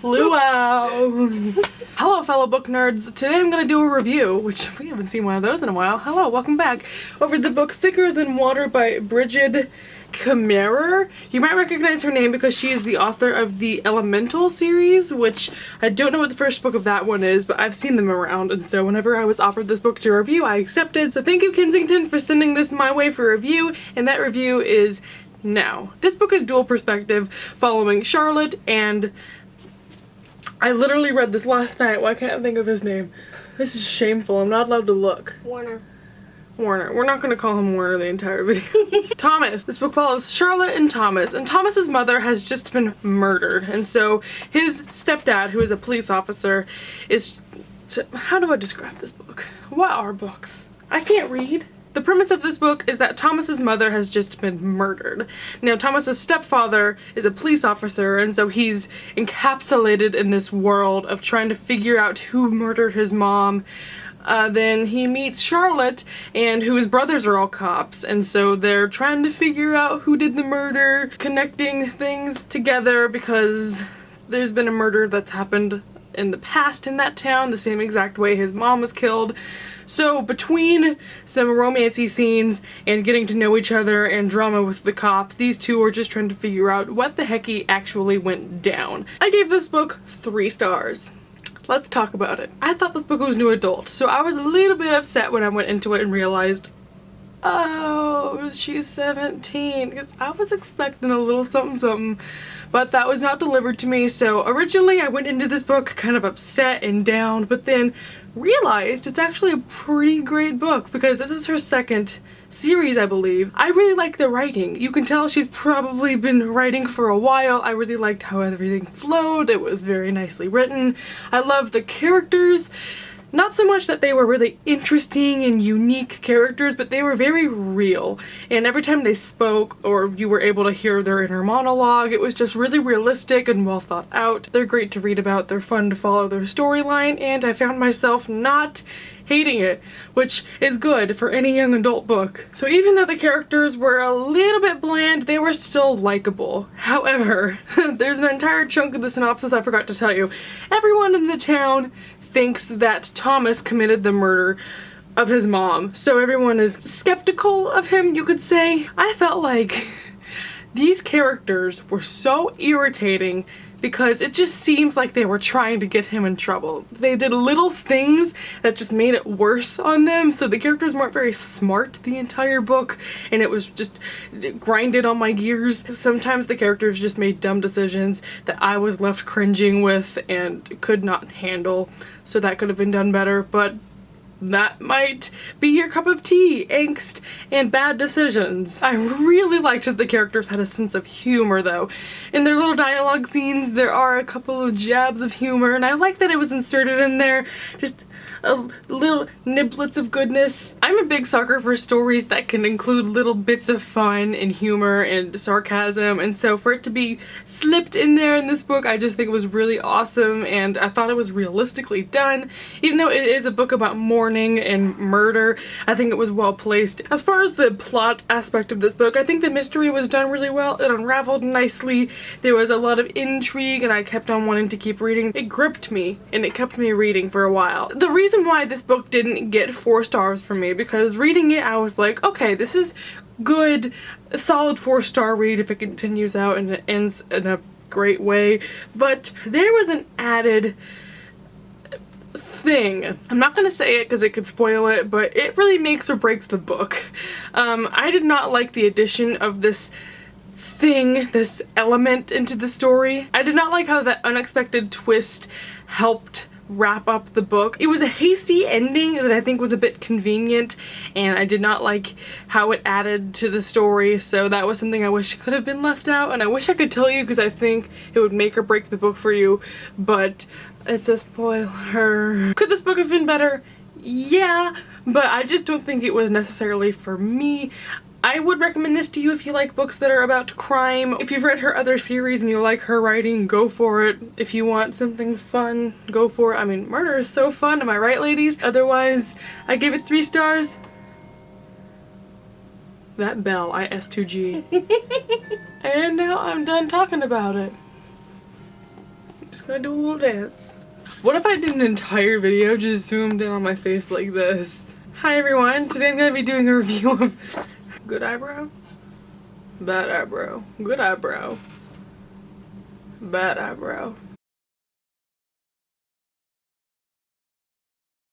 Luau! Hello fellow book nerds. Today I'm gonna do a review, which we haven't seen one of those in a while. Hello, welcome back. Over the book Thicker Than Water by Brigid Kemmerer. You might recognize her name because she is the author of the Elemental series, which I don't know what the first book of that one is, but I've seen them around, and so whenever I was offered this book to review, I accepted. So thank you, Kensington, for sending this my way for review, and that review is now. This book is dual perspective, following Charlotte and... I literally read this last night. Why can't I think of his name? This is shameful. I'm not allowed to look. Warner. We're not gonna call him Warner the entire video. Thomas. This book follows Charlotte and Thomas's mother has just been murdered, and so his stepdad, who is a police officer, is... How do I describe this book? What are books? I can't read. The premise of this book is that Thomas's mother has just been murdered. Now, Thomas's stepfather is a police officer, and so he's encapsulated in this world of trying to figure out who murdered his mom. Then he meets Charlotte, and whose brothers are all cops, and so they're trying to figure out who did the murder, connecting things together because there's been a murder that's happened in the past in that town, the same exact way his mom was killed. So between some romancy scenes and getting to know each other and drama with the cops, these two are just trying to figure out what the hecky actually went down. I gave this book 3 stars. Let's talk about it. I thought this book was new adult, so I was a little bit upset when I went into it and realized, oh, she's 17, because I was expecting a little something something, but that was not delivered to me. So originally I went into this book kind of upset and down, but then realized it's actually a pretty great book because this is her second series, I believe. I really like the writing. You can tell she's probably been writing for a while. I really liked how everything flowed. It was very nicely written. I love the characters. Not so much that they were really interesting and unique characters, but they were very real. And every time they spoke, or you were able to hear their inner monologue, it was just really realistic and well thought out. They're great to read about, they're fun to follow their storyline, and I found myself not hating it, which is good for any young adult book. So even though the characters were a little bit bland, they were still likable. However, there's an entire chunk of the synopsis I forgot to tell you. Everyone in the town thinks that Thomas committed the murder of his mom, so everyone is skeptical of him, you could say. I felt like these characters were so irritating because it just seems like they were trying to get him in trouble. They did little things that just made it worse on them, so the characters weren't very smart the entire book, and it was just grinded on my gears. Sometimes the characters just made dumb decisions that I was left cringing with and could not handle, so that could have been done better, but that might be your cup of tea, angst and bad decisions. I really liked that the characters had a sense of humor though. In their little dialogue scenes there are a couple of jabs of humor, and I like that it was inserted in there, just little niblets of goodness. I'm a big sucker for stories that can include little bits of fun and humor and sarcasm, and so for it to be slipped in there in this book, I just think it was really awesome, and I thought it was realistically done. Even though it is a book about mourning and murder, I think it was well placed. As far as the plot aspect of this book, I think the mystery was done really well. It unraveled nicely. There was a lot of intrigue and I kept on wanting to keep reading. It gripped me and it kept me reading for a while. The reason why this book didn't get 4 stars for me, because reading it I was like, okay, this is good, a solid 4-star read if it continues out and it ends in a great way, but there was an added thing. I'm not gonna say it because it could spoil it, but it really makes or breaks the book. I did not like the addition of this thing, this element into the story. I did not like how that unexpected twist helped wrap up the book. It was a hasty ending that I think was a bit convenient, and I did not like how it added to the story, so that was something I wish could have been left out, and I wish I could tell you because I think it would make or break the book for you, but it's a spoiler. Could this book have been better? Yeah, but I just don't think it was necessarily for me. I would recommend this to you if you like books that are about crime. If you've read her other series and you like her writing, go for it. If you want something fun, go for it. I mean, murder is so fun, am I right, ladies? Otherwise, I give it 3 stars. That bell, IS2G. And now I'm done talking about it. Just gonna do a little dance. What if I did an entire video just zoomed in on my face like this? Hi everyone, today I'm gonna be doing a review of good eyebrow, bad eyebrow, good eyebrow, bad eyebrow.